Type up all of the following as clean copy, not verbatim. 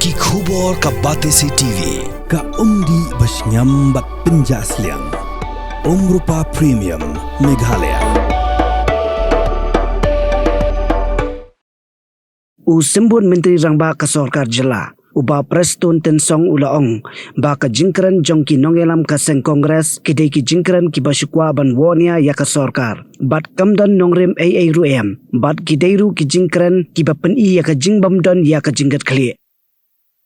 Ki khubor ka Batesi TV. Ka undi basnyambat penjaslian. Rupa Premium Meghalaya. Usembun Menteri Rangba ka Sorkar Jela. Uba Prestun Tensong Ulaong. Baka jingkran jongki nongelam ka seng Kongres. Kidai ki jingkran ki basukwa ban wonia ya ka Sorkar. Bat kamdan nongrim AA ruem. Bat kidairu ki jingkran ki bapeni ya ka jingbamdan ya ka jinggat kli.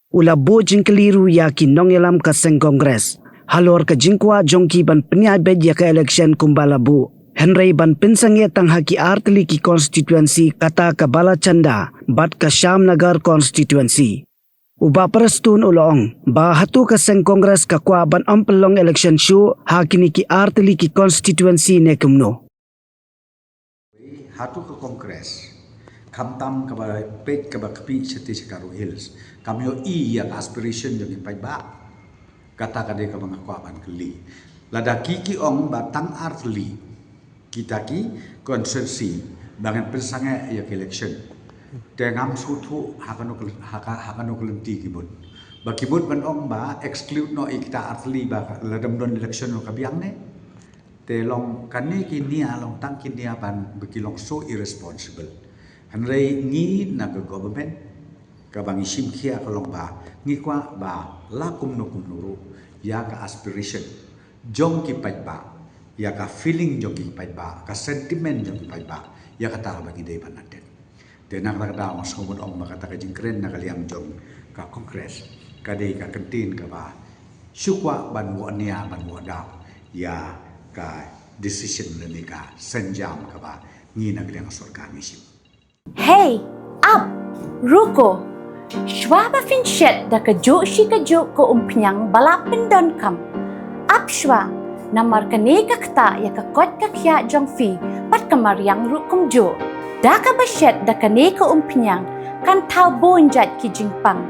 Ula bo jingkeliru ya ki nongelam ka seng Kongres. Halor ka jingkwa jongki ban penyabed ya ka election kumbala bu. Henry ban pinsange tang haki artli ki konstituensi kata ka Balacanda bat ka Syamnagar konstituensi. Uba Prestun Ulaong ba hatu ka seng Kongres ka kwa ban ampelong election show hakini ki artli ki konstituensi ne kumno. Hatu ke Kongres kamtam ka ba pet ka ba kapi seti Sekaru Hills kamyo yang aspiration yang impai ba kata kade ka mga kwaban keli ladaki ki ong batang artli kita ki konsensi bangan pensange ya election tengam sutu hakano kelenti kibut bakibut ban ong ba exclude no kita artli ba ladam don election no kabiang ne te long kani kinia long tang kinia ban bekilong so irresponsible hanrei ngi na government kabang isim kia kalong ba ngi kwa ba lakum no kumnuru ya ka aspiration jong ki pai ba ya ka feeling jong ki pai ba ka sentiment jong ki pai ba ya ka ta bagi dei banaten de nak nak da mas komun ong makata ka jingkren na kaliam jong ka kongres ka dei ka kentin ka ba syukwa ban wo nia ban wo da ya ka decision le ka senjam ka ba ngi na kaliang sorkar misim. Hey, up, ruko. Shwa ba finshet da ka jo shi ka jo ko umpiang balapin don kam. Up shwa, namar ka ne ka kta ya ka kot ka kya jong fi pat kamariang rukum jo. Da ka bashet da ka ne ka umpiang kan tau bonjat ki jingpang.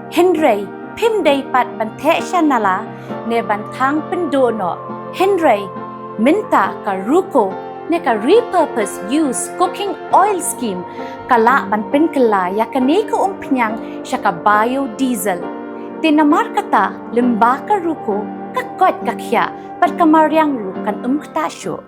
Henry, pim day pat bante siya nala ne bantang pendono. Henry, minta ka ruko ne ka repurpose use cooking oil scheme kala ban penkala ya kane ko umpiang siya ka biodiesel. Tinamar kata limba ka ruko kakot kakya pat kamariang rukan umktasyo.